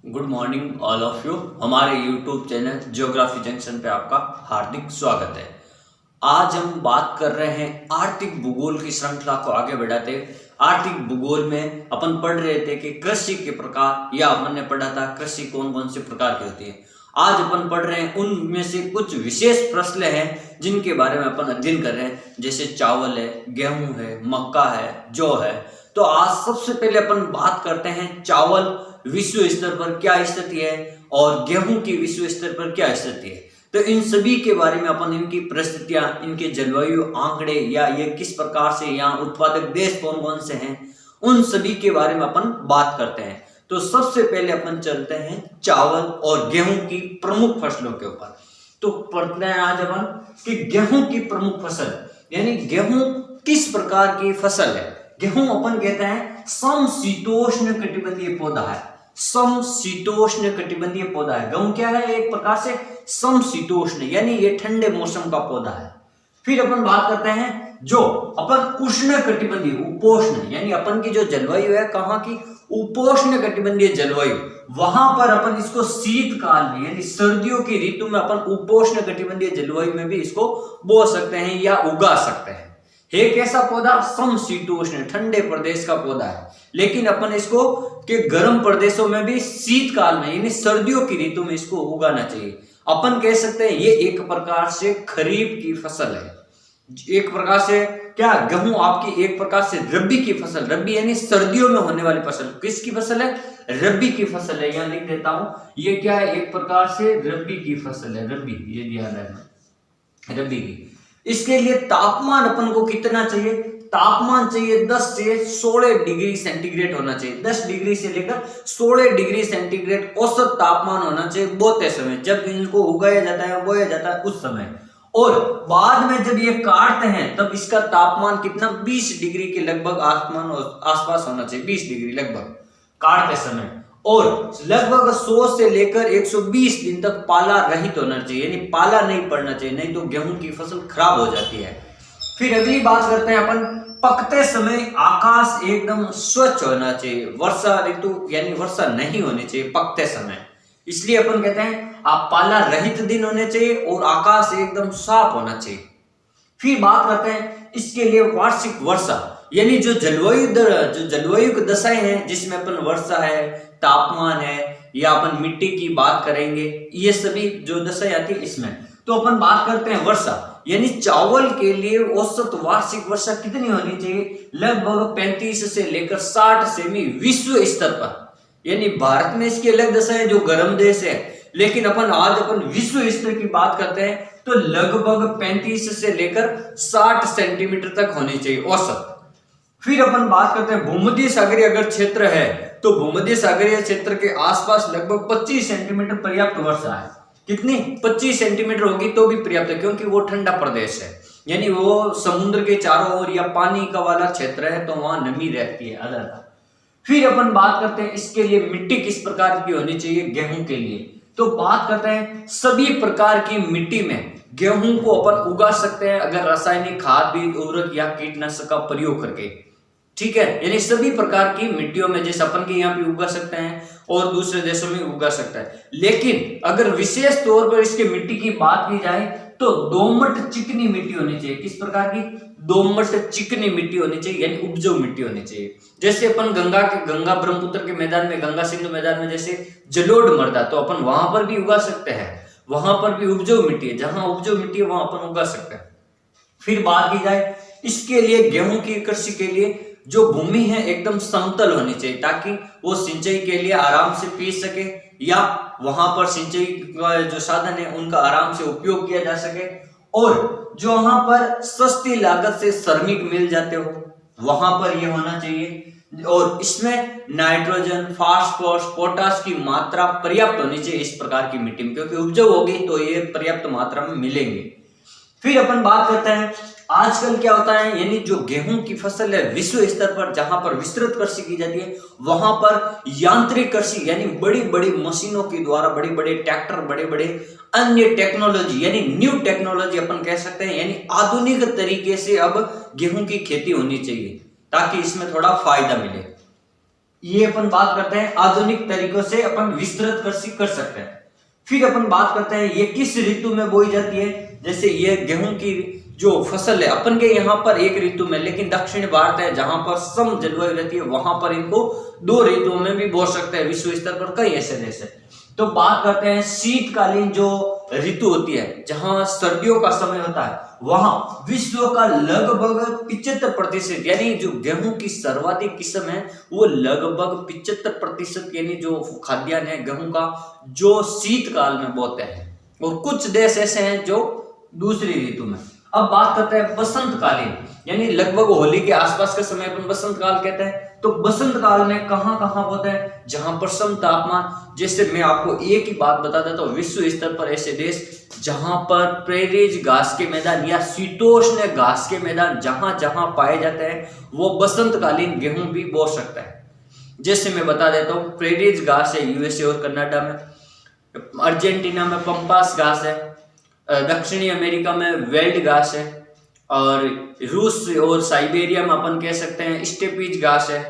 Good morning all of you. हमारे YouTube channel geography junction पे आपका हार्दिक स्वागत है। आज हम बात कर रहे हैं आर्थिक भूगोल की श्रृंखला को आगे बढ़ाते। आर्थिक भूगोल में अपन पढ़ रहे थे कि कृषि के प्रकार, या अपन ने पढ़ा था कृषि कौन कौन से प्रकार की होती है। आज अपन पढ़ रहे हैं उनमें से कुछ विशेष प्रश्न हैं जिनके बारे में अपन अध्ययन कर रहे हैं, जैसे चावल है, गेहूं है, मक्का है, जौ है। तो आज सबसे पहले अपन बात करते हैं चावल विश्व स्तर पर क्या स्थिति है और गेहूं की विश्व स्तर पर क्या स्थिति है। तो इन सभी के बारे में अपन इनकी परिस्थितियां, इनके जलवायु आंकड़े, या ये किस प्रकार से यहाँ उत्पादक देश कौन कौन से हैं, उन सभी के बारे में अपन बात करते हैं। तो सबसे पहले अपन चलते हैं चावल और गेहूं की प्रमुख फसलों के ऊपर। तो पढ़ते हैं आज अपन कि गेहूं की प्रमुख फसल, यानी गेहूं किस प्रकार की फसल है। गेहूं अपन कहते हैं समशीतोष्ण कटिबंधीय पौधा है। समशीतोष्ण कटिबंधीय पौधा है। गेहूं क्या है? एक प्रकार से समशीतोष्ण, यानी ये ठंडे मौसम का पौधा है। फिर अपन बात करते हैं जो अपन उष्ण कटिबंधीय, उपोष्ण, यानी अपन की जो जलवायु है कहाँ की? उपोष्ण कटिबंधीय जलवायु। वहां पर अपन इसको शीतकाल में, यानी सर्दियों की ऋतु में अपन उपोष्ण कटिबंधीय जलवायु में भी इसको बो सकते हैं या उगा सकते हैं। है कैसा पौधा? समशीतोष्ण, ठंडे प्रदेश का पौधा है। लेकिन अपन इसको के गर्म प्रदेशों में भी शीतकाल में, यानी सर्दियों की ऋतु में इसको उगाना चाहिए। अपन कह सकते हैं ये एक प्रकार से खरीफ की फसल है। एक प्रकार से क्या, गेहूं आपकी एक प्रकार से रबी की फसल, रबी यानी सर्दियों में होने वाली फसल। किसकी फसल है? रबी की फसल है। यहां लिख देता हूं, ये क्या है? एक प्रकार से रबी की फसल है। रबी, ये ध्यान रखना, रबी की। इसके लिए तापमान अपन को कितना चाहिए? तापमान चाहिए 10 से 16 डिग्री सेंटीग्रेड होना चाहिए। 10 डिग्री से लेकर 16 डिग्री सेंटीग्रेड औसत तापमान होना चाहिए बोते समय, जब इनको उगाया जाता है, बोया जाता है उस समय। और बाद में जब ये काटते हैं तब इसका तापमान कितना? 20 डिग्री के लगभग आसपास होना चाहिए। 20 डिग्री लगभग काटते समय। और लगभग 100 से लेकर 120 दिन तक पाला रहित होना चाहिए, यानी पाला नहीं पड़ना चाहिए, नहीं तो गेहूं की फसल खराब हो जाती है। फिर अगली बात करते हैं अपन, पकते समय आकाश एकदम स्वच्छ होना चाहिए। वर्षा ऋतु यानी वर्षा नहीं होनी चाहिए पकते समय, इसलिए अपन कहते हैं आप पाला रहित दिन होने चाहिए और आकाश एकदम साफ होना चाहिए। फिर बात करते हैं इसके लिए वार्षिक वर्षा, यानी जो जलवायु की दशाएं हैं, जिसमें अपन वर्षा है, तापमान है, या अपन मिट्टी की बात करेंगे, ये सभी जो दशाएं आती है इसमें। तो अपन बात करते हैं वर्षा, यानी चावल के लिए औसत वार्षिक वर्षा कितनी होनी चाहिए? लगभग 35 से लेकर 60 सेमी विश्व स्तर पर। यानी भारत में इसकी अलग दशा है जो गर्म देश है, लेकिन अपन विश्व स्तर की बात करते हैं तो लगभग 35 से लेकर 60 सेंटीमीटर तक होनी चाहिए औसत। फिर अपन बात करते हैं भूमध्य सागरीय अगर क्षेत्र है तो भूमध्य सागरीय क्षेत्र के आसपास लगभग 25 सेंटीमीटर पर्याप्त वर्षा है। कितनी? 25 सेंटीमीटर होगी तो भी पर्याप्त है, क्योंकि वो ठंडा प्रदेश है, यानी वो समुद्र के चारों ओर या पानी का वाला क्षेत्र है, तो वहां नमी रहती है ज्यादा। फिर अपन बात करते हैं इसके लिए मिट्टी किस प्रकार की होनी चाहिए गेहूं के लिए। तो बात करते हैं सभी प्रकार की मिट्टी में गेहूं को अपन उगा सकते हैं अगर रासायनिक खाद, बीज, उर्वरक या कीटनाशक का प्रयोग करके। ठीक है, यानी सभी प्रकार की मिट्टियों में, जैसे अपन के यहाँ भी उगा सकते हैं और दूसरे देशों में उगा सकता है। लेकिन अगर विशेष तौर पर इसके मिट्टी की बात की जाए तो दोमट चिकनी मिट्टी होनी चाहिए। किस प्रकार की? दोमट चिकनी मिट्टी होनी चाहिए, यानी उपजाऊ मिट्टी होनी चाहिए। जैसे अपन गंगा ब्रह्मपुत्र के मैदान में, गंगा सिंधु मैदान में जैसे जलोढ़ मृदा, तो अपन वहां पर भी उगा सकते हैं। वहां पर भी उपजाऊ मिट्टी है, जहां उपजाऊ मिट्टी है वहां अपन उगा सकते हैं। फिर बात की जाए इसके लिए, गेहूं की कृषि के लिए जो भूमि है एकदम समतल होनी चाहिए, ताकि वो सिंचाई के लिए आराम से पी सके, या वहां पर सिंचाई का जो साधन है उनका आराम से उपयोग किया जा सके। और जो वहां पर सस्ती लागत से श्रमिक मिल जाते हो, वहां पर ये होना चाहिए। और इसमें नाइट्रोजन, फास्फोरस, पोटास की मात्रा पर्याप्त होनी चाहिए इस प्रकार की मिट्टी में, क्योंकि उपजाऊ होगी तो ये पर्याप्त मात्रा में मिलेंगे। फिर अपन बात करते हैं आजकल क्या होता है, यानी जो गेहूं की फसल है विश्व स्तर पर जहां पर विस्तृत कृषि की जाती है, वहां पर यांत्रिक कृषि, यानी बड़ी बड़ी मशीनों के द्वारा, बड़े बड़े ट्रैक्टर, बड़े बड़े अन्य टेक्नोलॉजी, यानी न्यू टेक्नोलॉजी अपन कह सकते हैं, यानी आधुनिक तरीके से अब गेहूं की खेती होनी चाहिए ताकि इसमें थोड़ा फायदा मिले। ये अपन बात करते हैं आधुनिक तरीकों से अपन विस्तृत कृषि कर सकते हैं। फिर अपन बात करते हैं ये किस ऋतु में बोई जाती है। जैसे ये गेहूं की जो फसल है अपन के यहाँ पर एक ऋतु में, लेकिन दक्षिण भारत है जहां पर सम जलवायु रहती है वहां पर इनको 2 ऋतुओं में भी बो सकते हैं। विश्व स्तर पर कई ऐसे देश है। तो बात करते हैं शीतकालीन जो ऋतु होती है, जहां सर्दियों का समय होता है, वहां विश्व का लगभग 75% यानी जो गेहूं की सर्वाधिक किस्म है वो लगभग 75% यानी जो खाद्यान्न है गेहूं का जो शीतकाल में बोते हैं, और कुछ देश ऐसे हैं जो दूसरी ऋतु में। अब बात करते हैं बसंतकालीन, यानी लगभग होली के आसपास का समय अपन बसंत काल कहते हैं। तो बसंत काल में कहां होता है, जहां पर सम तापमान, जैसे मैं आपको एक ही बात बता देता हूं, विश्व स्तर पर ऐसे देश जहां पर प्रेरीज घास के मैदान या शीतोष्ण घास के मैदान जहां जहां पाए जाते हैं वो बसंतकालीन गेहूं भी बो सकता है। जैसे मैं बता देता हूँ, प्रेरीज घास है यूएसए और कनाडा में, अर्जेंटीना में पंपास घास है, दक्षिणी अमेरिका में वेल्ड घास है, और रूस और साइबेरिया में अपन कह सकते हैं स्टेपीज घास है,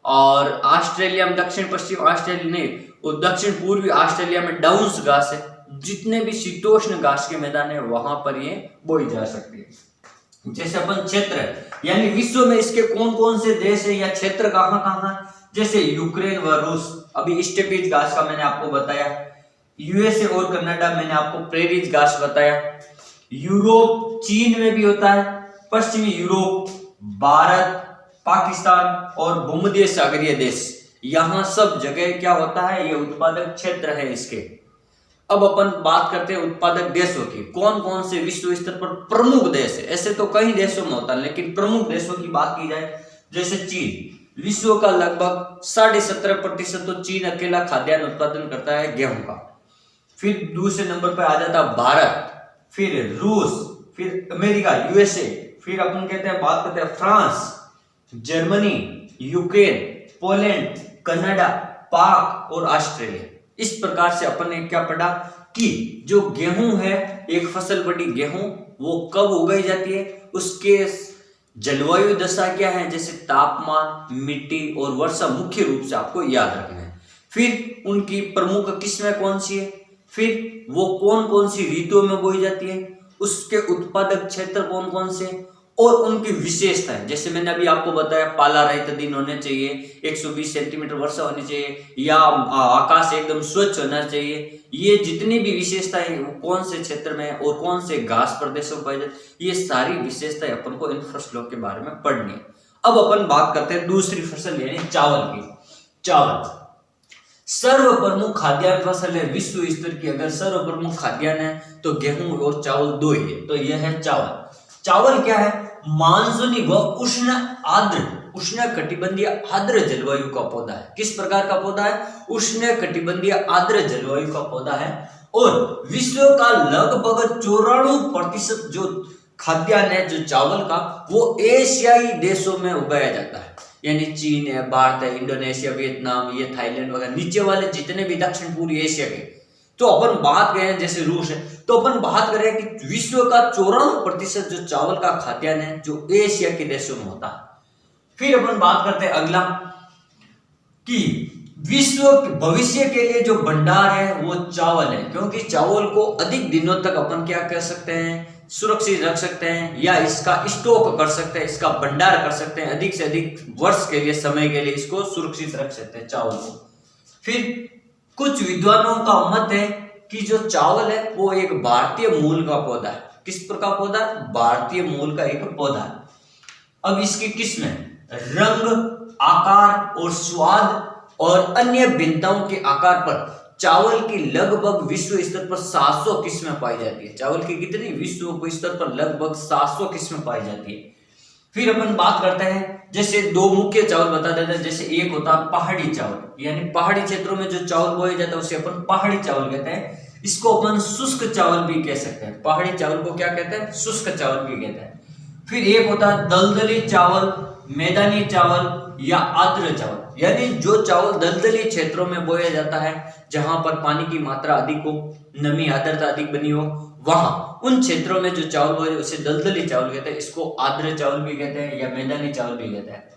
और ऑस्ट्रेलिया में दक्षिण पश्चिम ऑस्ट्रेलिया नहीं और दक्षिण पूर्वी ऑस्ट्रेलिया में डाउन्स घास है। जितने भी शीतोष्ण घास के मैदान है वहां पर ये बोई जा सकती है। जैसे अपन क्षेत्र यानी विश्व में इसके कौन कौन से देश है या क्षेत्र कहां है, जैसे यूक्रेन व रूस, अभी स्टेपीज घास का मैंने आपको बताया, यूएसए और कनाडा मैंने आपको प्रेरीज घास बताया, यूरोप चीन में भी होता है, पश्चिमी यूरोप, भारत, पाकिस्तान और भूमध्य सागरीय देश, यहां सब जगह क्या होता है, ये उत्पादक क्षेत्र है इसके। अब अपन बात करते हैं उत्पादक देशों की, कौन कौन से विश्व स्तर पर प्रमुख देश है। ऐसे तो कई देशों में होता है, लेकिन प्रमुख देशों की बात की जाए, जैसे चीन, विश्व का लगभग 17.5% तो चीन अकेला खाद्यान्न उत्पादन करता है गेहूं का। फिर दूसरे नंबर पर आ जाता भारत, फिर रूस, फिर अमेरिका यूएसए, फिर अपन कहते हैं बात करते हैं France, Germany, Ukraine, Poland, Canada, पाक और ऑस्ट्रेलिया। इस प्रकार से अपन ने क्या पढ़ा कि जो गेहूं है, एक फसल बड़ी गेहूं, वो कब उगाई जाती है, उसके जलवायु दशा क्या है, जैसे तापमान, मिट्टी और वर्षा मुख्य रूप से आपको याद रखना है। फिर उनकी प्रमुख किस्में कौन सी है, फिर वो कौन कौन सी ऋतुओं में बोई जाती है, उसके उत्पादक क्षेत्र कौन कौन से, और उनकी विशेषताएं। जैसे मैंने अभी आपको बताया, पाला रहित दिन होने चाहिए, 120 सेंटीमीटर वर्षा होनी चाहिए, या आकाश एकदम स्वच्छ होना चाहिए। ये जितनी भी विशेषताएं कौन से क्षेत्र में और कौन से घास प्रदेशों में पाई जाती, ये सारी विशेषताएं अपन को इन फसलों के बारे में पढ़नी है। अब अपन बात करते हैं दूसरी फसल यानी चावल की। चावल सर्व प्रमुख खाद्यान्न फसल है विश्व स्तर की। अगर सर्व प्रमुख खाद्यान्न है तो गेहूं और चावल दो ही है, तो यह है चावल। चावल क्या है, मानसूनी व उष्ण आर्द्र उष्ण कटिबंधीय आर्द्र जलवायु का पौधा है। किस प्रकार का पौधा है, उष्ण कटिबंधीय आर्द्र जलवायु का पौधा है, और विश्व का लगभग 94% जो खाद्यान्न है जो चावल का, वो एशियाई देशों में उगाया जाता है। यानी चीन है, भारत है, इंडोनेशिया, वियतनाम, ये थाईलैंड वगैरह, नीचे वाले जितने भी दक्षिण पूर्वी एशिया के। तो अपन बात करें जैसे रूस है, तो अपन बात करें कि विश्व का 94% जो चावल का खाद्यान्न है जो एशिया के देशों में होता है। फिर अपन बात करते हैं अगला कि विश्व भविष्य के लिए जो भंडार है वो चावल है, क्योंकि चावल को अधिक दिनों तक अपन क्या कर सकते हैं, सुरक्षित रख सकते हैं, या इसका स्टॉक कर सकते हैं, इसका भंडार कर सकते हैं, अधिक से अधिक वर्ष के लिए, समय के लिए इसको सुरक्षित रख सकते हैं चावल को। फिर कुछ विद्वानों का मत है कि जो चावल है वो एक भारतीय मूल का पौधा है। किस प्रकार पौधा, भारतीय मूल का एक पौधा है। अब इसकी किस्में रंग, आकार और स्वाद और अन्य भिन्नताओं के आकार पर चावल की लगभग विश्व स्तर पर 700 किस्में पाई जाती है। चावल की कितनी, विश्व स्तर पर लगभग 700 किस्में पाई जाती है। फिर अपन बात करते हैं, जैसे दो मुख्य चावल बता देते हैं। जैसे एक होता है पहाड़ी चावल, यानी पहाड़ी क्षेत्रों में जो चावल बोया जाता है उसे अपन पहाड़ी चावल कहते हैं। इसको अपन शुष्क चावल भी कह सकते हैं। पहाड़ी चावल को क्या कहते हैं, शुष्क चावल भी कहते हैं। फिर एक होता है दलदली चावल, मैदानी चावल या आर्द्र चावल, यानी जो चावल दलदली क्षेत्रों में बोया जाता है जहां पर पानी की मात्रा अधिक हो, नमी आर्द्रता अधिक बनी हो, वहां उन क्षेत्रों में जो चावल बोए उसे दलदली चावल कहते हैं। इसको आर्द्र चावल भी कहते हैं या मैदानी चावल भी कहते हैं।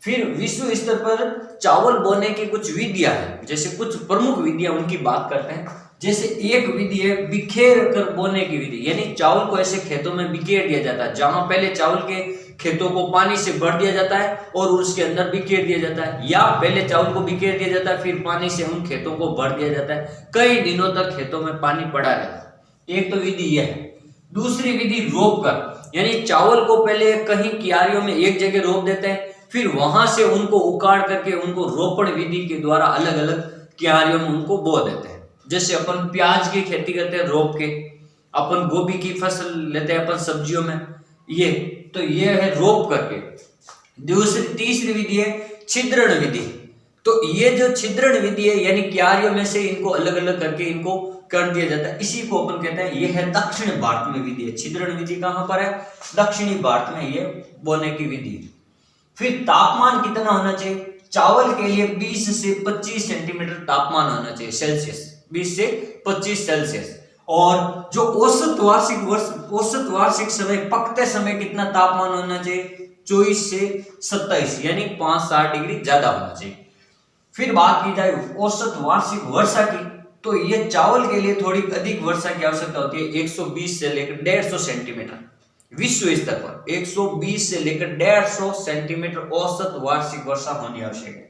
फिर विश्व स्तर पर चावल बोने की कुछ विधियां हैं, जैसे कुछ प्रमुख विधियां उनकी बात करते हैं। जैसे एक विधि है बिखेर कर बोने की विधि, यानी चावल को ऐसे खेतों में बिखेर दिया जाता है, जहां पहले चावल के खेतों को पानी से भर दिया जाता है और उसके अंदर बिखेर दिया जाता है, या पहले चावल को बिखेर दिया जाता है फिर पानी से उन खेतों को भर दिया जाता है, कई दिनों तक खेतों में पानी पड़ा रहता है। एक तो विधि यह है। दूसरी विधि रोप कर, यानी चावल को पहले कहीं क्यारियों में एक जगह रोप देते हैं, फिर वहां से उनको उखाड़ करके उनको रोपण विधि के द्वारा अलग अलग क्यारियों में उनको बो देते हैं। जैसे अपन प्याज की खेती करते हैं रोप के, अपन गोभी की फसल लेते हैं अपन सब्जियों में, ये तो ये है रोप करके। तीसरी विधि है छिद्रण विधि। तो ये जो छिद्रण विधि है, यानी क्यारियों में से इनको अलग अलग करके इनको कर दिया जाता है, इसी को अपन कहते हैं, ये है दक्षिण भारत में विधि है। छिद्रण विधि कहां पर है? दक्षिणी भारत में ये बोने की विधि है। फिर तापमान कितना होना चाहिए? चावल के लिए 20 से 25 सेंटीमीटर तापमान होना चाहिए सेल्सियस, 20 से 25 सेल्सियस। और जो औसत वार्षिक समय पकते समय कितना तापमान होना चाहिए? 24 से 27, यानी 5-7 डिग्री ज्यादा होना चाहिए। फिर बात की जाए औसत वार्षिक वर्षा की, तो ये चावल के लिए थोड़ी अधिक वर्षा की आवश्यकता होती है, 120 से लेकर 150 सेंटीमीटर विश्व स्तर पर 120 से लेकर 150 सेंटीमीटर औसत वार्षिक वर्षा होनी आवश्यक है।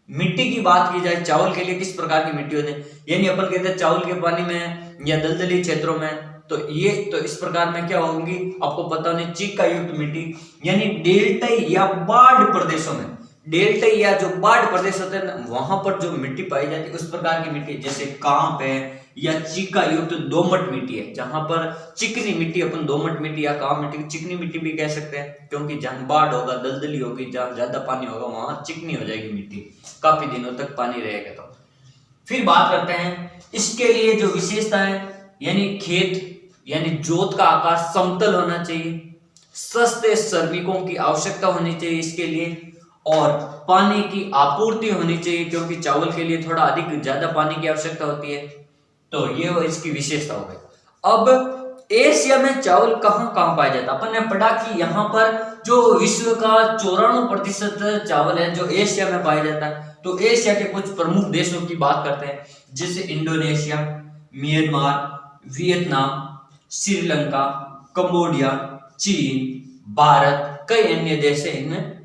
मिट्टी की बात की जाए चावल के लिए किस प्रकार की मिट्टी होती है, यानी अपन कहते हैं चावल के पानी में या दलदली क्षेत्रों में, तो ये तो इस प्रकार में क्या होंगी आपको पता होनी, चीका युक्त मिट्टी, यानी डेल्टाई या बाढ़ प्रदेशों में, डेल्टाई या जो बाढ़ प्रदेश होते हैं ना, वहां पर जो मिट्टी पाई जाती है उस प्रकार की मिट्टी, जैसे कांप है या चीका युक्त दोमट मिट्टी है, जहां पर चिकनी मिट्टी, अपन दोमट मिट्टी या कांप मिट्टी, चिकनी मिट्टी भी कह सकते हैं, क्योंकि जहां बाढ़ होगा, दलदली होगी, जहां ज्यादा पानी होगा वहां चिकनी हो जाएगी मिट्टी, काफी दिनों तक पानी रहेगा। तो फिर बात करते हैं इसके लिए जो विशेषता है, यानी खेत यानी जोत का आकार समतल होना चाहिए, सस्ते श्रमिकों की आवश्यकता होनी चाहिए इसके लिए, और पानी की आपूर्ति होनी चाहिए, क्योंकि चावल के लिए थोड़ा अधिक ज्यादा पानी की आवश्यकता होती है। तो ये वो इसकी विशेषता हो गई। अब एशिया में चावल कहां कहां पाया जाता है? अपन ने पढ़ा कि यहाँ पर जो विश्व का 94% चावल है जो एशिया में पाया जाता है। तो एशिया के कुछ प्रमुख देशों की बात करते हैं, जैसे Indonesia, Myanmar, Vietnam, Sri Lanka, Cambodia, चीन, भारत, कई अन्य देश है इनमें,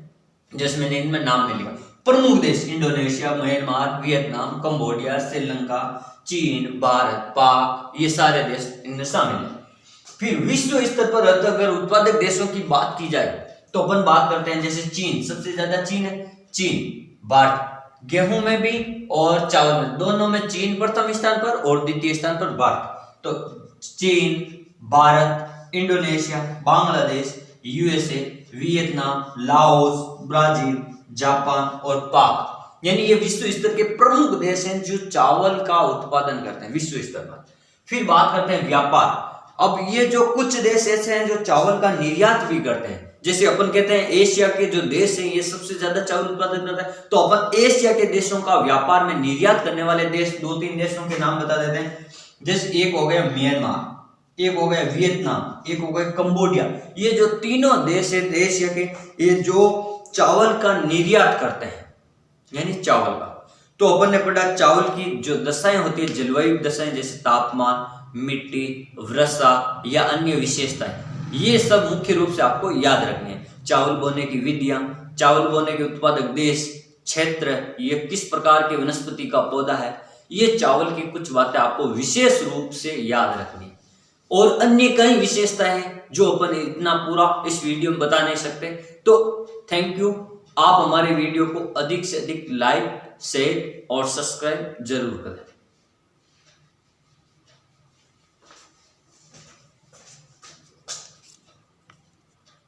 जैसे मैंने इनमें नाम नहीं लिया। प्रमुख देश Indonesia, Myanmar, Vietnam, Cambodia, Sri Lanka, चीन, भारत, पाक, ये सारे देश इनमें शामिल हैं। फिर विश्व स्तर पर अगर उत्पादक देशों की बात की जाए तो अपन बात करते हैं, जैसे चीन, सबसे ज्यादा चीन है, चीन, भारत, गेहूं में भी और चावल में, दोनों में चीन प्रथम स्थान पर और द्वितीय स्थान पर भारत। तो चीन, Bharat, Indonesia, Bangladesh, USA, Vietnam, Laos, Brazil, Japan और पाक, यानी ये विश्व स्तर के प्रमुख देश हैं जो चावल का उत्पादन करते हैं विश्व स्तर पर। फिर बात करते हैं व्यापार। अब ये जो कुछ देश ऐसे हैं जो चावल का निर्यात भी करते हैं, जैसे अपन कहते हैं एशिया के जो देश हैं ये सबसे ज्यादा चावल उत्पादन करते हैं, तो अपन एशिया के देशों का व्यापार में निर्यात करने वाले देश 2-3 देशों के नाम बता देते हैं। जैसे एक हो गया म्यांमार, एक हो गया वियतनाम, एक हो गया कंबोडिया। ये जो तीनों देश है एशिया के, ये जो चावल का निर्यात करते हैं, यानी चावल का। तो अपन ने पढ़ा चावल की जो दशाएं होती है, जलवायु दशाएं, जैसे तापमान, मिट्टी, वर्षा या अन्य विशेषताएं, ये सब मुख्य रूप से आपको याद रखनी है। चावल बोने की विधियां, चावल बोने के उत्पादक देश, क्षेत्र, ये किस प्रकार के वनस्पति का पौधा है, ये चावल की कुछ बातें आपको विशेष रूप से याद रखनी है। और अन्य कई विशेषताएं हैं जो अपन इतना पूरा इस वीडियो में बता नहीं सकते। तो थैंक यू, आप हमारे वीडियो को अधिक से अधिक लाइक, शेयर और सब्सक्राइब जरूर करें।